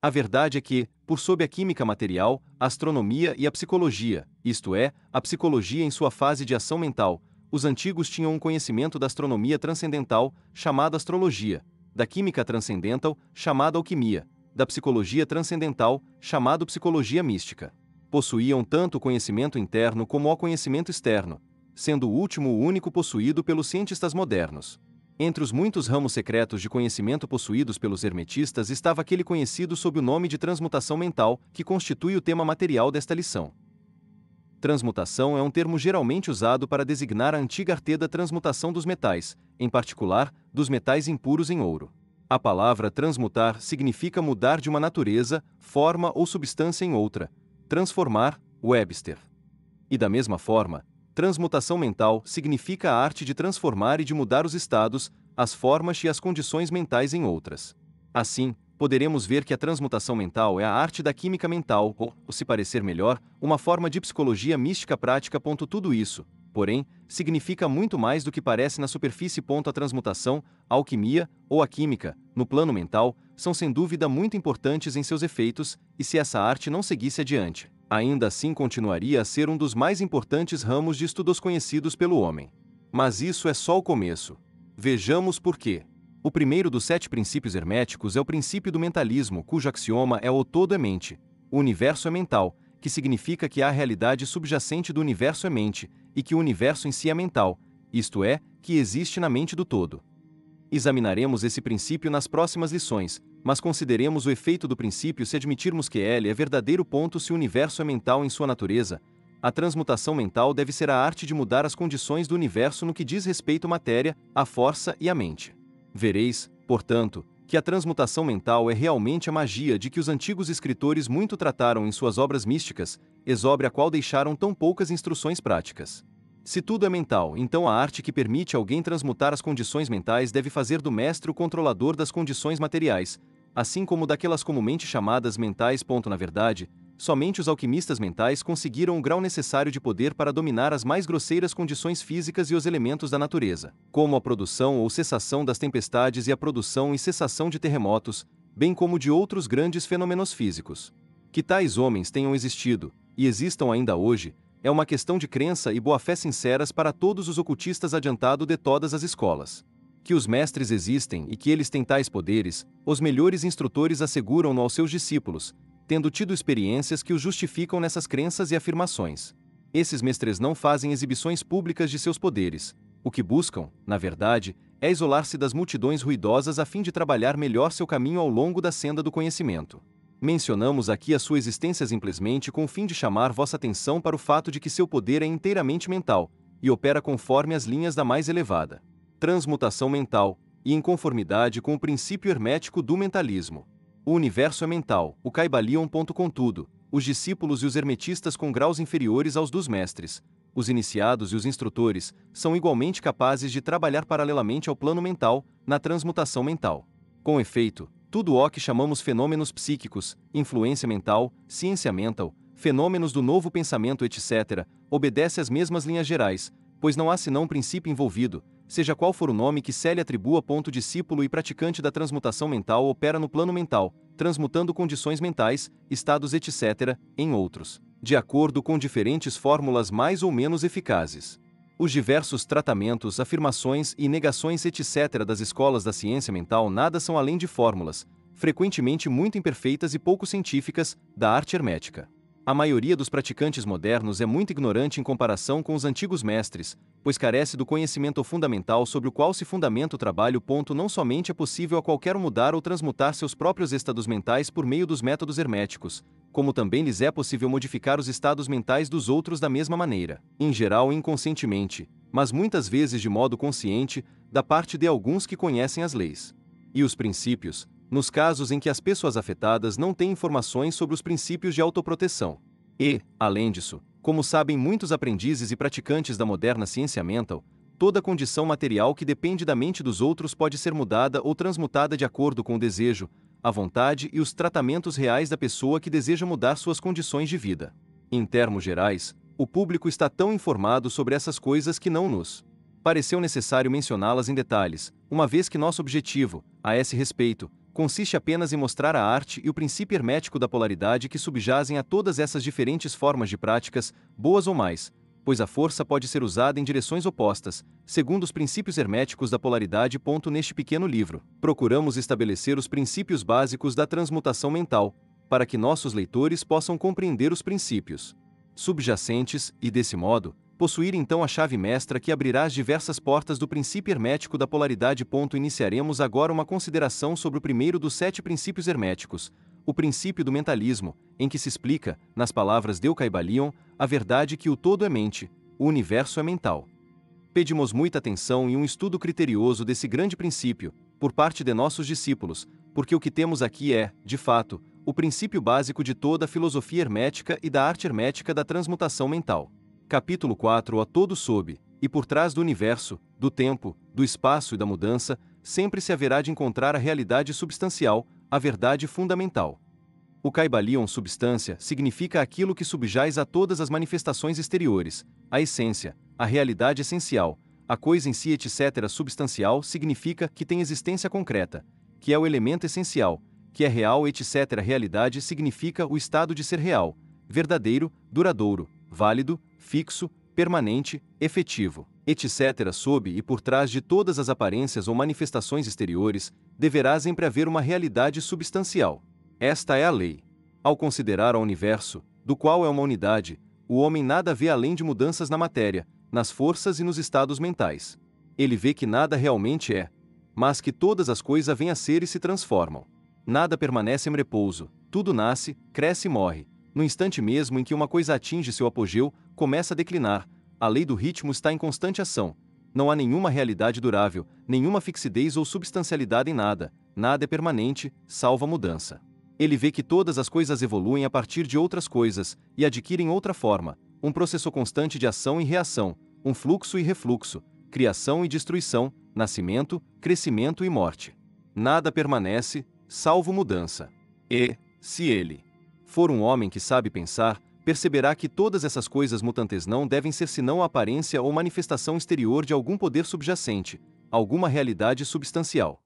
A verdade é que, por sob a química material, a astronomia e a psicologia, isto é, a psicologia em sua fase de ação mental, os antigos tinham um conhecimento da astronomia transcendental, chamado astrologia, da química transcendental, chamada alquimia, da psicologia transcendental, chamado psicologia mística. Possuíam tanto o conhecimento interno como o conhecimento externo, sendo o último o único possuído pelos cientistas modernos. Entre os muitos ramos secretos de conhecimento possuídos pelos hermetistas estava aquele conhecido sob o nome de transmutação mental, que constitui o tema material desta lição. Transmutação é um termo geralmente usado para designar a antiga arte da transmutação dos metais, em particular, dos metais impuros em ouro. A palavra transmutar significa mudar de uma natureza, forma ou substância em outra. Transformar, Webster. E da mesma forma, transmutação mental significa a arte de transformar e de mudar os estados, as formas e as condições mentais em outras. Assim, poderemos ver que a transmutação mental é a arte da química mental, ou, se parecer melhor, uma forma de psicologia mística prática. Tudo isso, porém, significa muito mais do que parece na superfície. A transmutação, a alquimia, ou a química, no plano mental, são sem dúvida muito importantes em seus efeitos, e se essa arte não seguisse adiante, ainda assim continuaria a ser um dos mais importantes ramos de estudos conhecidos pelo homem. Mas isso é só o começo. Vejamos por quê. O primeiro dos 7 princípios herméticos é o princípio do mentalismo, cujo axioma é o todo é mente. O universo é mental, que significa que a realidade subjacente do universo é mente, e que o universo em si é mental, isto é, que existe na mente do todo. Examinaremos esse princípio nas próximas lições, mas consideremos o efeito do princípio se admitirmos que ele é verdadeiro. Se o universo é mental em sua natureza, a transmutação mental deve ser a arte de mudar as condições do universo no que diz respeito à matéria, à força e à mente. Vereis, portanto, que a transmutação mental é realmente a magia de que os antigos escritores muito trataram em suas obras místicas, sobre a qual deixaram tão poucas instruções práticas. Se tudo é mental, então a arte que permite alguém transmutar as condições mentais deve fazer do mestre o controlador das condições materiais, assim como daquelas comumente chamadas mentais. Na verdade, somente os alquimistas mentais conseguiram o grau necessário de poder para dominar as mais grosseiras condições físicas e os elementos da natureza, como a produção ou cessação das tempestades e a produção e cessação de terremotos, bem como de outros grandes fenômenos físicos. Que tais homens tenham existido, e existam ainda hoje, é uma questão de crença e boa-fé sinceras para todos os ocultistas adiantado de todas as escolas. Que os mestres existem e que eles têm tais poderes, os melhores instrutores asseguram-no aos seus discípulos, tendo tido experiências que os justificam nessas crenças e afirmações. Esses mestres não fazem exibições públicas de seus poderes. O que buscam, na verdade, é isolar-se das multidões ruidosas a fim de trabalhar melhor seu caminho ao longo da senda do conhecimento. Mencionamos aqui a sua existência simplesmente com o fim de chamar vossa atenção para o fato de que seu poder é inteiramente mental, e opera conforme as linhas da mais elevada transmutação mental, e em conformidade com o princípio hermético do mentalismo. O universo é mental, o Kaibalion. Contudo, os discípulos e os hermetistas com graus inferiores aos dos mestres, os iniciados e os instrutores, são igualmente capazes de trabalhar paralelamente ao plano mental, na transmutação mental. Com efeito, tudo o que chamamos fenômenos psíquicos, influência mental, ciência mental, fenômenos do novo pensamento, etc., obedece às mesmas linhas gerais, pois não há senão um princípio envolvido, seja qual for o nome que se lhe atribua. Discípulo e praticante da transmutação mental opera no plano mental, transmutando condições mentais, estados, etc., em outros, de acordo com diferentes fórmulas mais ou menos eficazes. Os diversos tratamentos, afirmações e negações, etc., das escolas da ciência mental nada são além de fórmulas, frequentemente muito imperfeitas e pouco científicas, da arte hermética. A maioria dos praticantes modernos é muito ignorante em comparação com os antigos mestres, pois carece do conhecimento fundamental sobre o qual se fundamenta o trabalho. Não somente é possível a qualquer um mudar ou transmutar seus próprios estados mentais por meio dos métodos herméticos, como também lhes é possível modificar os estados mentais dos outros da mesma maneira, em geral inconscientemente, mas muitas vezes de modo consciente, da parte de alguns que conhecem as leis e os princípios, nos casos em que as pessoas afetadas não têm informações sobre os princípios de autoproteção. E, além disso, como sabem muitos aprendizes e praticantes da moderna ciência mental, toda condição material que depende da mente dos outros pode ser mudada ou transmutada de acordo com o desejo, a vontade e os tratamentos reais da pessoa que deseja mudar suas condições de vida. Em termos gerais, o público está tão informado sobre essas coisas que não nos pareceu necessário mencioná-las em detalhes, uma vez que nosso objetivo, a esse respeito, consiste apenas em mostrar a arte e o princípio hermético da polaridade que subjazem a todas essas diferentes formas de práticas, boas ou mais, pois a força pode ser usada em direções opostas, segundo os princípios herméticos da polaridade. Neste pequeno livro, procuramos estabelecer os princípios básicos da transmutação mental, para que nossos leitores possam compreender os princípios subjacentes e, desse modo, possuir então a chave mestra que abrirá as diversas portas do princípio hermético da polaridade. Iniciaremos agora uma consideração sobre o primeiro dos 7 princípios herméticos, o princípio do mentalismo, em que se explica, nas palavras de Caibalion, a verdade que o todo é mente, o universo é mental. Pedimos muita atenção e um estudo criterioso desse grande princípio, por parte de nossos discípulos, porque o que temos aqui é, de fato, o princípio básico de toda a filosofia hermética e da arte hermética da transmutação mental. Capítulo 4. A todo sob, e por trás do universo, do tempo, do espaço e da mudança, sempre se haverá de encontrar a realidade substancial, a verdade fundamental. O Caibalion substância significa aquilo que subjaz a todas as manifestações exteriores, a essência, a realidade essencial, a coisa em si, etc. Substancial significa que tem existência concreta, que é o elemento essencial, que é real, etc. Realidade significa o estado de ser real, verdadeiro, duradouro, válido, fixo, permanente, efetivo, etc. Sob e por trás de todas as aparências ou manifestações exteriores, deverá sempre haver uma realidade substancial. Esta é a lei. Ao considerar o universo, do qual é uma unidade, o homem nada vê além de mudanças na matéria, nas forças e nos estados mentais. Ele vê que nada realmente é, mas que todas as coisas vêm a ser e se transformam. Nada permanece em repouso, tudo nasce, cresce e morre. No instante mesmo em que uma coisa atinge seu apogeu, começa a declinar. A lei do ritmo está em constante ação. Não há nenhuma realidade durável, nenhuma fixidez ou substancialidade em nada. Nada é permanente, salvo a mudança. Ele vê que todas as coisas evoluem a partir de outras coisas, e adquirem outra forma, um processo constante de ação e reação, um fluxo e refluxo, criação e destruição, nascimento, crescimento e morte. Nada permanece, salvo mudança. E, se ele for um homem que sabe pensar, perceberá que todas essas coisas mutantes não devem ser senão a aparência ou manifestação exterior de algum poder subjacente, alguma realidade substancial.